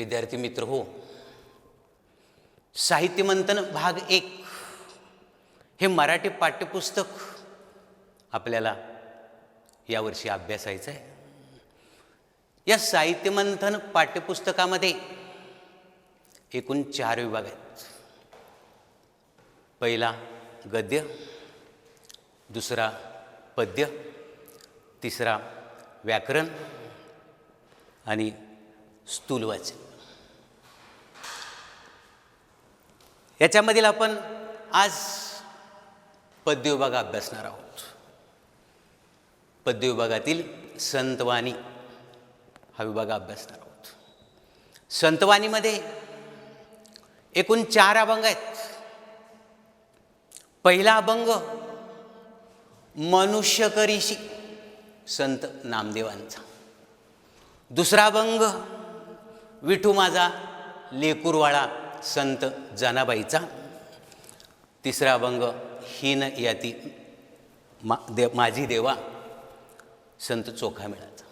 विद्यार्थी मित्र हो, साहित्य मंथन भाग 1 हे मराठी पाठ्यपुस्तक आपल्याला यावर्षी अभ्यासायचं आहे. या साहित्य मंथन पाठ्यपुस्तकामध्ये एकूण 4 विभाग आहेत. पहिला गद्य, दुसरा पद्य, तिसरा व्याकरण आणि स्थूल वाचन. याच्यामधील आपण आज पद्य विभाग अभ्यासणार आहोत. पद्य विभागातील संतवाणी हा विभाग अभ्यासणार आहोत. संतवाणीमध्ये एकूण 4 अभंग आहेत. पहिला अभंग मनुष्य करीशी संत नामदेवांचा. दुसरा अभंग विठू माझा लेकुरवाळा संत जनाबाईचा. तिसरा अभंग हीन याती माझी देवा संत चोखामेळाचा.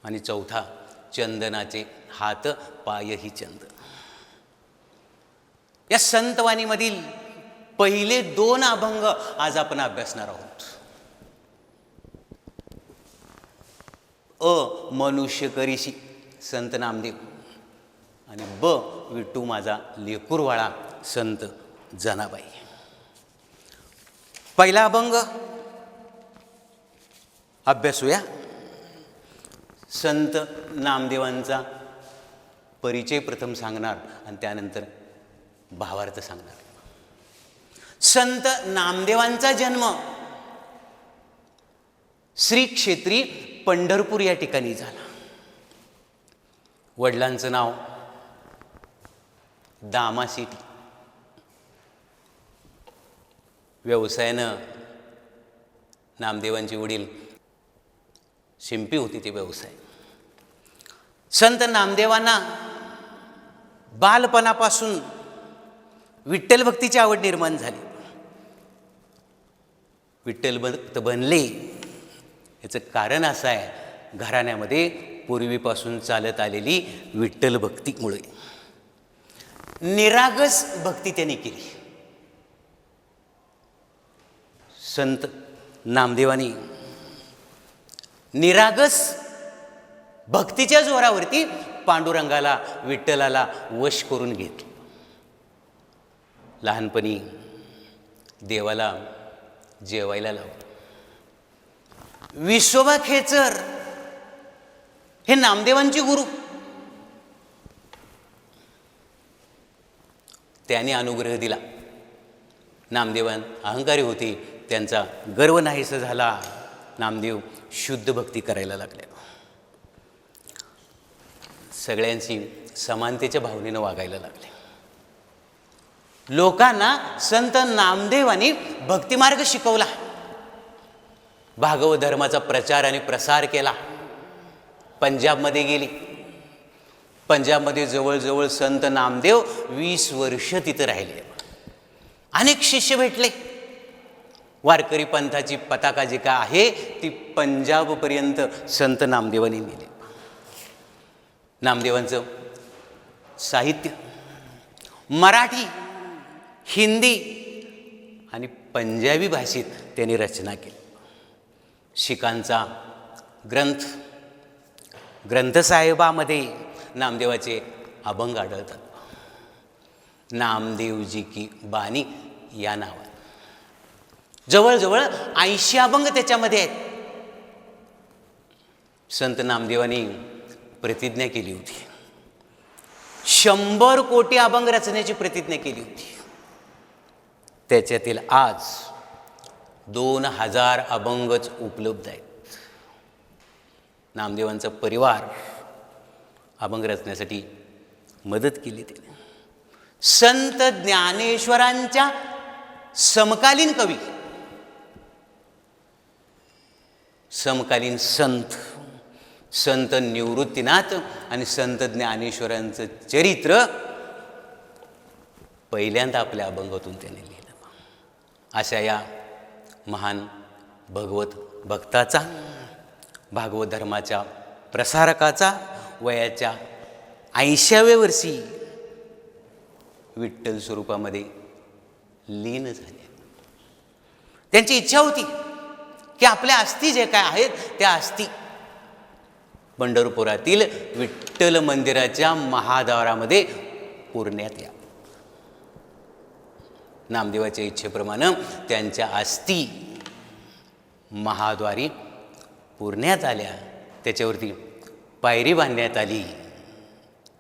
आणि चौथा चंदनाचे हात पायही चंदन. या संतवाणीमधील पहिले 2 अभंग आज आपण अभ्यासणार आहोत. अ मनुष्य करीशी संत नामदेव आणि ब विठू माझा लेकुरवाळा संत जनाबाई. पहिला अभंग अभ्यासूया. संत नामदेवांचा परिचय प्रथम सांगणार आणि त्यानंतर भावार्थ सांगणार. संत नामदेवांचा जन्म श्री क्षेत्री पंढरपूर या ठिकाणी झाला. वडिलांचं नाव दामासिटी. व्यवसायानं नामदेवांचे वडील शिंपी होती ते व्यवसाय. संत नामदेवांना बालपणापासून विठ्ठल भक्तीची आवड निर्माण झाली. विठ्ठल भक्त बनले याचं कारण असं आहे, घराण्यामध्ये पूर्वीपासून चालत आलेली विठ्ठल भक्तीमुळे. निरागस भक्ती त्यांनी केली. संत नामदेवांनी निरागस भक्तीच्या जोरावरती पांडुरंगाला विठ्ठलाला वश करून घेतलं. लहानपणी देवाला जेवायला लावलं. विसोबा खेचर हे नामदेवांचे गुरु. त्याने अनुग्रह दिला. नामदेवान अहंकारी होते, त्यांचा गर्व नाहीसा झाला. नामदेव शुद्ध भक्ती करायला लागले. सगळ्यांशी समानतेच्या भावनेनं वागायला लागले. लोकांना संत नामदेवांनी भक्तिमार्ग शिकवला. भागवत धर्माचा प्रचार आणि प्रसार केला. पंजाबमध्ये गेली. पंजाबमध्ये जवळजवळ संत नामदेव 20 वर्ष तिथं राहिले. अनेक शिष्य भेटले. वारकरी पंथाची पताका जी का आहे ती पंजाबपर्यंत संत नामदेवांनी नेली. नामदेवांचं साहित्य मराठी, हिंदी आणि पंजाबी भाषेत त्यांनी रचना केली. शिखांचा ग्रंथसाहेबामध्ये नामदेवाचे अभंग आढळतात. नामदेवजी की बानी या नावात जवळजवळ 80 अभंग त्याच्यामध्ये आहेत. संत नामदेवांनी प्रतिज्ञा केली होती. 100 कोटी अभंग रचण्याची प्रतिज्ञा केली होती. त्याच्यातील आज 2000 अभंगच उपलब्ध आहेत. नामदेवांचा परिवार अभंग रचण्यासाठी मदत केली त्याने. संत ज्ञानेश्वरांच्या समकालीन कवी, समकालीन संत निवृत्तीनाथ आणि संत ज्ञानेश्वरांचं चरित्र पहिल्यांदा आपल्या अभंगातून त्याने लिहिलं. अशा या महान भगवत भक्ताचा, भागवत धर्माच्या प्रसारकाचा वयाच्या 80व्या वर्षी विठ्ठल स्वरूपामध्ये लीन झाले. त्यांची इच्छा होती की आपल्या अस्थी जे काय आहेत त्या अस्थी पंढरपुरातील विठ्ठल मंदिराच्या महाद्वारामध्ये पुरण्यात या. नामदेवाच्या इच्छेप्रमाणे त्यांच्या अस्थी महाद्वारी पुरण्यात आल्या. त्याच्यावरती पायरी बांधण्यात आली.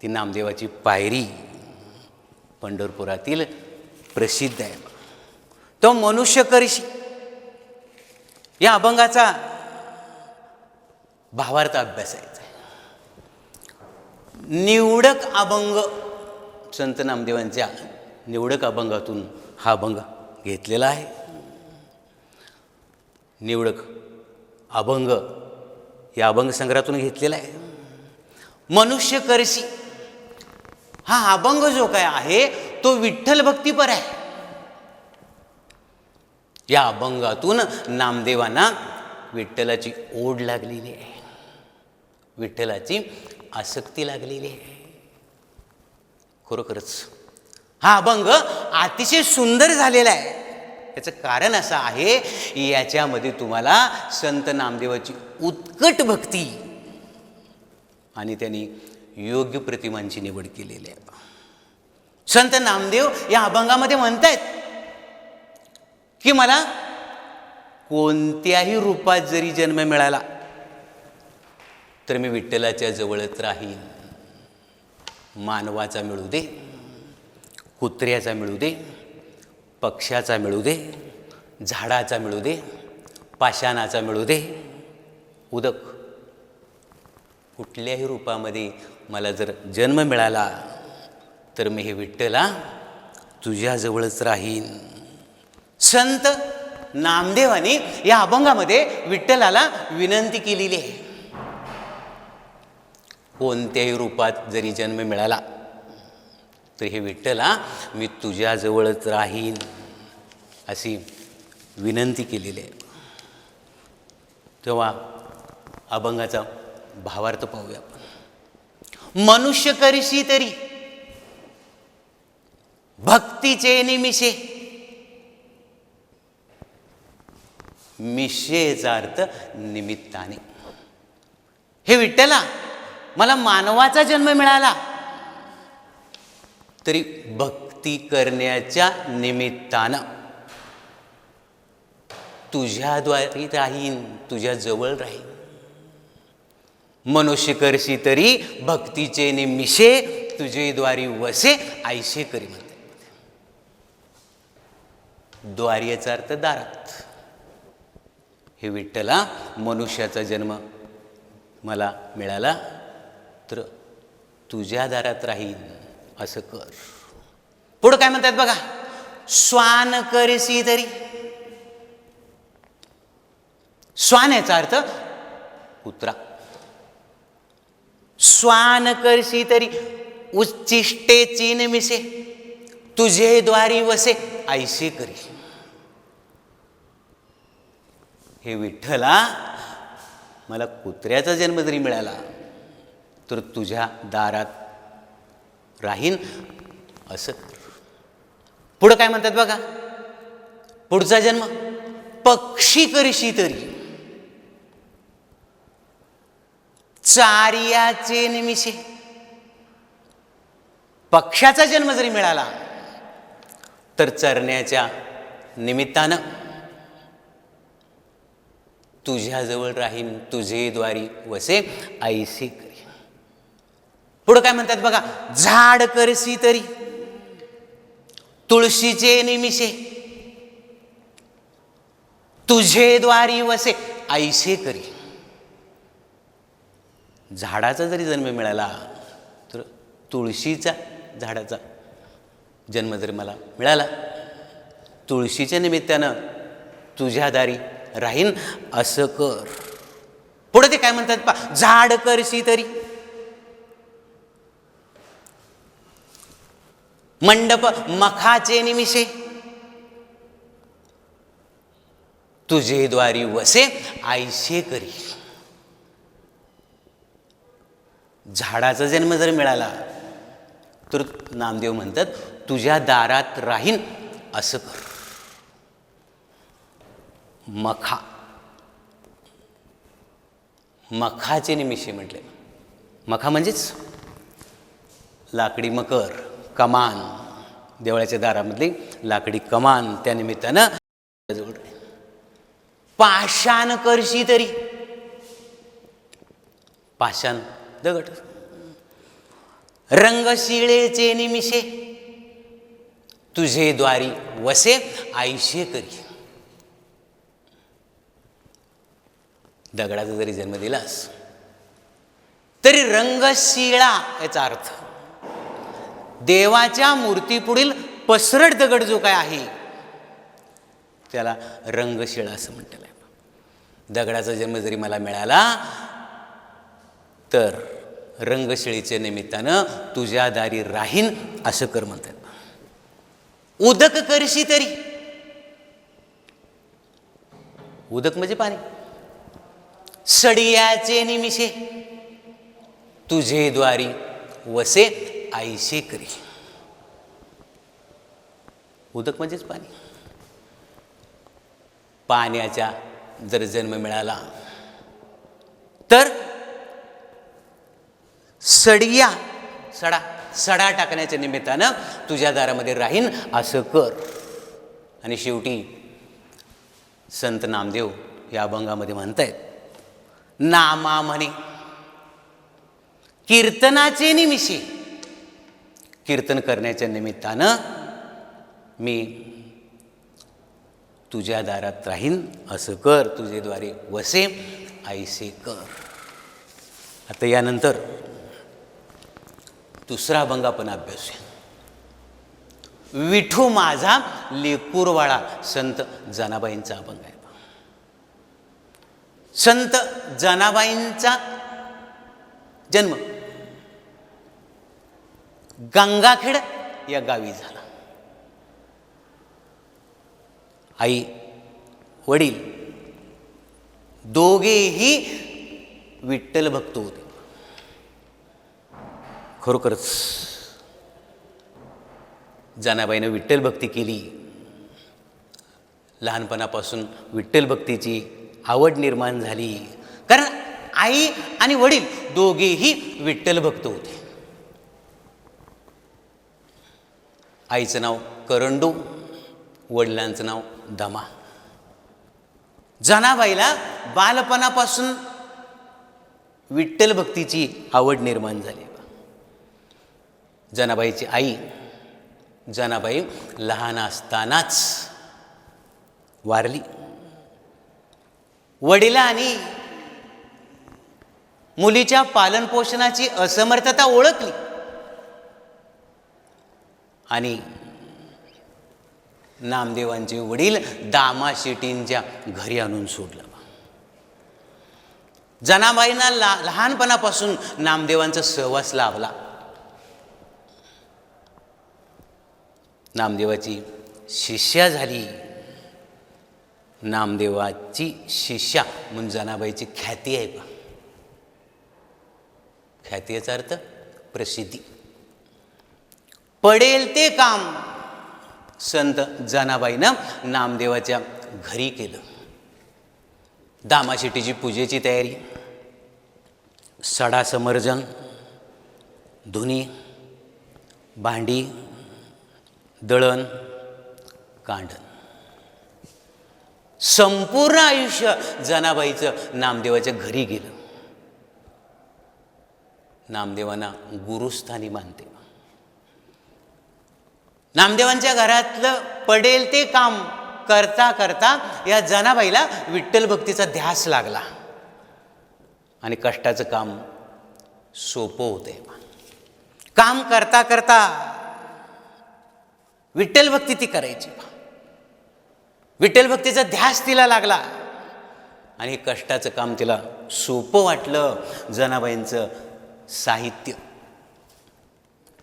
ती नामदेवाची पायरी पंढरपुरातील प्रसिद्ध आहे. तो मनुष्यकर्षी या अभंगाचा भावार्थ अभ्यासायचा आहे. निवडक अभंग संत नामदेवांच्या निवडक अभंगातून हा अभंग घेतलेला आहे. निवडक अभंग या अभंग संग्रहातून घेतलेला आहे. मनुष्यकर्षी हा अभंग जो काय आहे तो विठ्ठल भक्तीपर आहे. या अभंगातून नामदेवांना विठ्ठलाची ओढ लागलेली आहे. विठ्ठलाची आसक्ती लागलेली आहे. खरोखरच हा अभंग अतिशय सुंदर झालेला आहे. याचं कारण असं आहे याच्यामध्ये तुम्हाला संत नामदेवाची उत्कट भक्ती आणि त्यांनी योग्य प्रतिमांची निवड केलेली आहे. संत नामदेव या अभंगामध्ये म्हणतायत की मला कोणत्याही रूपात जरी जन्म मिळाला तर मी विठ्ठलाच्या जवळच राहीन. मानवाचा मिळू दे, कुत्र्याचा मिळू दे, पक्ष्याचा मिळू दे, झाडाचा मिळू दे, पाषाणाचा मिळू दे, उदक कुठल्याही रूपामध्ये मला जर जन्म मिळाला तर मी हे विठ्ठला तुझ्याजवळच राहीन. संत नामदेवानी या अभंगामध्ये विठ्ठलाला विनंती केलेली आहे. कोणत्याही रूपात जरी जन्म मिळाला तर हे विठ्ठला मी तुझ्याजवळच राहीन अशी विनंती केलेली आहे. तेव्हा अभंगाचा भावार्थ पाहूया. मनुष्य करीशी तरी भक्तीचे निमिषे. मिशेचा अर्थ निमित्ताने. हे विठ्ठला मला मानवाचा जन्म मिळाला तरी भक्ती करण्याच्या निमित्तानं तुझ्याद्वारे राहीन, तुझ्या जवळ राहीन. मनुष्य करशी तरी भक्तीचे निमिषे तुझे द्वारी वसे ऐसे करी म्हणते. द्वारी याचा अर्थ दारात. हे विठ्ठला मनुष्याचा जन्म मला मिळाला तर तुझ्या दारात राहीन असं कर. पुढं काय म्हणतात बघा. श्वान करसी तरी. श्वान याचा अर्थ कुत्रा. श्वान करसी तरी उच्चिष्टेची निमिषे तुझे द्वारी वसे ऐसे करी. हे विठ्ठला मला कुत्र्याचा जन्म जरी मिळाला तर तुझ्या दारात राहीन असं कर. पुढं काय म्हणतात बघा. पुढचा जन्म पक्षी करशी तरी चार्याचे निमिषे. पक्षाचा जन्म जरी मिळाला तर चरण्याच्या निमित्तानं तुझ्याजवळ राहीन, तुझे द्वारी वसे ऐसे करी. पुढं काय म्हणतात बघा. झाड करसी तरी तुळशीचे निमिषे तुझे द्वारी वसे ऐसे करी. झाडाचा जरी जन्म मिळाला तर तुळशीचा झाडाचा जन्म जरी मला मिळाला तुळशीच्या निमित्तानं तुझ्या दारी राहीन असं कर. पुढे ते काय म्हणतात पा. झाड करशी तरी मंडप मखाचे निमिषे तुझे द्वारी वसे ऐसे करी. झाडाचा जन्म जर मिळाला तर नामदेव म्हणतात तुझ्या दारात राहीन असं कर. मखा, मखाचे निमिषे म्हटले. मखा म्हणजेच लाकडी मकर, कमान, देवळाच्या दारामधली लाकडी कमान. त्या निमित्तानं पाषाण करशी तरी, पाषाण दगड. रंगशिळेचे निमिषे तुझे द्वारी वसे आईशे करी. दगडाचा जरी जन्म दिलास तरी रंगशिळा याचा अर्थ देवाच्या मूर्तीपुढील पसरट दगड जो काय आहे त्याला रंगशिळा असं म्हटलेलं आहे. दगडाचा जन्म जरी मला मिळाला तर रंगशिळेच्या निमित्तानं तुझ्या दारी राहीन असं कर म्हणतात. उदक करशी तरी, उदक म्हणजे पाणी. सडियाचे निमिषे तुझे द्वारी वसे आईशे करी. उदक म्हणजेच पाणी. पाण्याचा जर जन्म मिळाला तर सडिया, सडा टाकण्याच्या निमित्तानं तुझ्या दारामध्ये राहीन असं कर. आणि शेवटी संत नामदेव या अभंगामध्ये म्हणतायत नामा म्हणे कीर्तनाचे निमिषे, कीर्तन करण्याच्या निमित्तानं मी तुझ्या दारात राहीन असं कर. तुझे द्वारे वसे आईसे कर. आता यानंतर दुसरा अभंग आपण अभ्यासूया. विठू माझा लेकूरवाळा, संत जनाबाईंचा अभंग आहे. संत जनाबाईंचा जन्म गंगाखेड या गावी झाला. आई वडील दोघेही विठ्ठल भक्त होते. खरोखरच जनाबाईनं विठ्ठल भक्ती केली. लहानपणापासून विठ्ठल भक्तीची आवड निर्माण झाली, कारण आई आणि वडील दोघेही विठ्ठल भक्त होते. आईचं नाव करंडू, वडिलांचं नाव दमा. जनाबाईला बालपणापासून विठ्ठल भक्तीची आवड निर्माण झाली. जनाबाईची आई जनाबाई लहान असतानाच वारली. वडिलांनी मुलीच्या पालनपोषणाची असमर्थता ओळखली आणि नामदेवांचे वडील दामा शेट्टींच्या घरी आणून सोडलं. जनाबाईंना लहानपणापासून नामदेवांचा सहवास लाभला. नामदेवाची शिष्या झाली. नामदेवाची शिष्या म्हणून जनाबाईची ख्याती आहे. ख्याती याचा अर्थ प्रसिद्धी. पडेल ते काम संत जनाबाईनं नामदेवाच्या घरी केलं. दामाशेट्टीची पूजेची तयारी, सडा समर्जन, धुनी, भांडी, दळण, कांडण, संपूर्ण आयुष्य जनाबाईचं नामदेवाच्या घरी गेलं. नामदेवांना गुरुस्थानी मानते. नामदेवांच्या घरातलं पडेल ते काम करता करता या जनाबाईला विठ्ठल भक्तीचा ध्यास लागला आणि कष्टाचं काम सोपं होते. काम करता करता विठ्ठल भक्ती ती करायची. विठ्ठल भक्तीचा ध्यास तिला लागला आणि हे कष्टाचं काम तिला सोपं वाटलं. जनाबाईंचं साहित्य,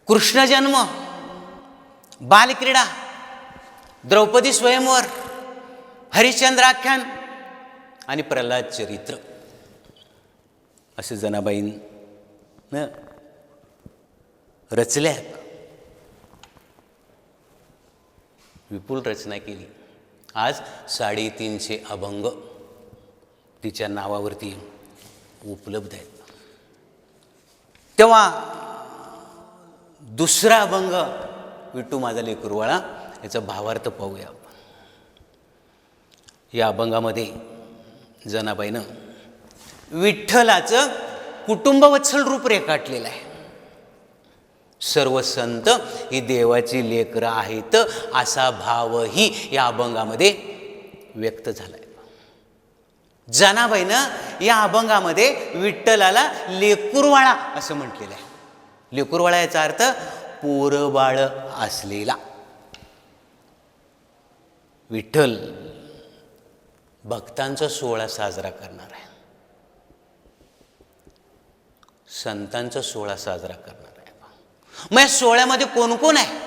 कृष्णजन्म, बालक्रीडा, द्रौपदी स्वयंवर, हरिश्चंद्राख्यान आणि प्रल्हाद चरित्र असे जनाबाईंना न रचल्या, विपुल रचना केली. आज 350 अभंग तिच्या नावावरती उपलब्ध आहेत. तेव्हा दुसरा अभंग विठू माझा लेकरूवाळा याचा भावार्थ पाहूया. या अभंगामध्ये जनाबाईनं विठ्ठलाचं कुटुंबवत्सल रूप रेखाटलेलं आहे. सर्व संत ही देवाची लेकरं आहेत असा भावही या अभंगामध्ये व्यक्त झाला आहे. जनाबाईनं या अभंगामध्ये विठ्ठलाला लेकुरवाळा असं म्हटलेलं आहे. लेकुरवाळा याचा अर्थ पोरबाळ असलेला. विठ्ठल भक्तांचा सोहळा साजरा करणार आहे, संतांचा सोहळा साजरा करणार आहे. मग या सोहळ्यामध्ये कोण कोण आहे?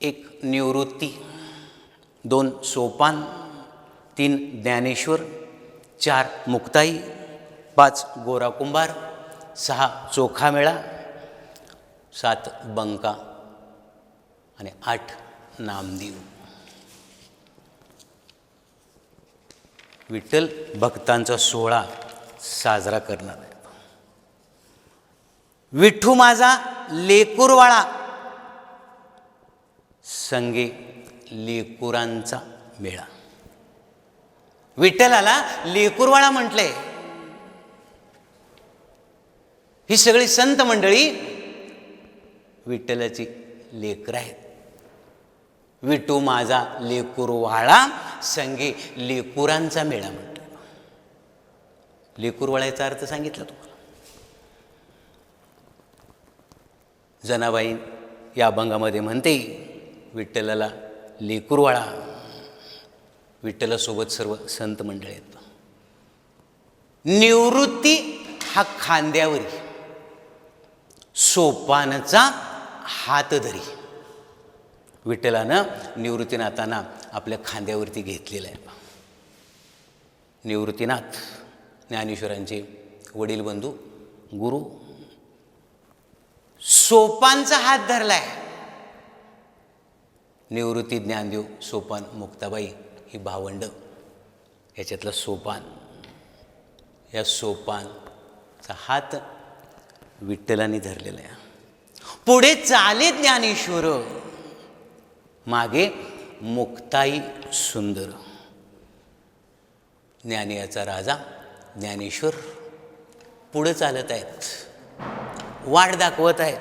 एक निवृत्ती, 2 सोपान, 3 ज्ञानेश्वर, 4 मुक्ताई, 5 गोरा कुंभार, 6 चोखा मेळा, 7 बंका आणि 8 नामदेव. विठ्ठल भक्तांचा सोहळा साजरा करणार आहे. विठू माझा लेकुरवाळा, संगे लेकुरांचा मेळा. विठ्ठलाला लेकुरवाळा म्हटलंय. ही सगळी संत मंडळी विठ्ठलाची लेकरं आहेत. विठू माझा लेकुरवाळा, संगे लेकुरांचा मेळा म्हटलं. लेकुरवाळ्याचा अर्थ सांगितला तुम्हाला. जनाबाई या अभंगामध्ये म्हणते विठ्ठलाला लेकुरवाळा. विठ्ठलासोबत सर्व संत मंडळी आहेत. निवृत्ती हा खांद्यावरी, सोपानचा हात धरी. विठ्ठलानं निवृत्तीनाथांना आपल्या खांद्यावरती घेतलेलं आहे. निवृत्तीनाथ ज्ञानेश्वरांचे वडील बंधू गुरु. सोपानचा हात धरलाय. निवृत्ती, ज्ञानदेव, सोपान, मुक्ताबाई ही भावंड. याच्यातलं सोपान, या सोपानचा हात विठ्ठलाने धरलेला आहे. पुढे चाले ज्ञानेश्वर, मागे मुक्ताई सुंदर. ज्ञानियाचा राजा ज्ञानेश्वर पुढे चालत आहेत, वाट दाखवत आहेत.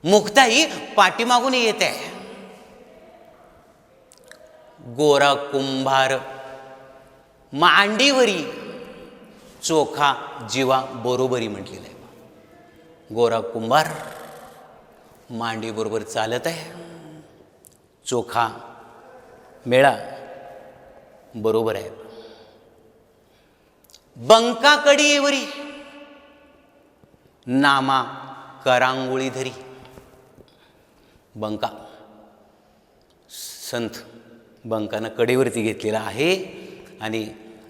मुक्ताई पाठीमागून येत आहे. गोरा कुंभार मांडीवरी, चोखा जीवा बरोबरी म्हटलेलं आहे. गोरा कुंभार मांडी बरोबर चालत आहे. चोखा मेळा बरोबर आहे. बंका कडीवरी, नामा करांगोळी धरी. बंका संत बंकानं कडेवरती घेतलेला आहे आणि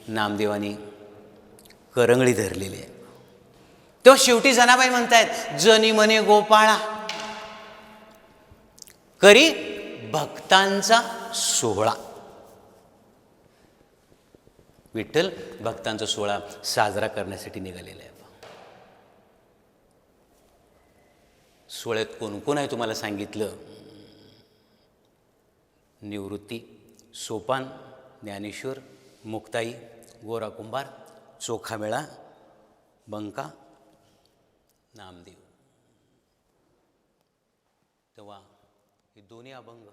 नामदेवानी करंगळी धरलेली आहे. तो शेवटी जनाबाई म्हणतायत जनी म्हणे गोपाळा, करी भक्तांचा सोहळा. विठ्ठल भक्तांचा सोहळा साजरा करण्यासाठी निघालेला आहे. सोहळ्यात कोण कोण आहे तुम्हाला सांगितलं. निवृत्ती, सोपान, ज्ञानेश्वर, मुक्ताई, गोरा कुंभार, चोखा मेळा, बंका, नामदेव. तेव्हा हे दोन्ही अभंग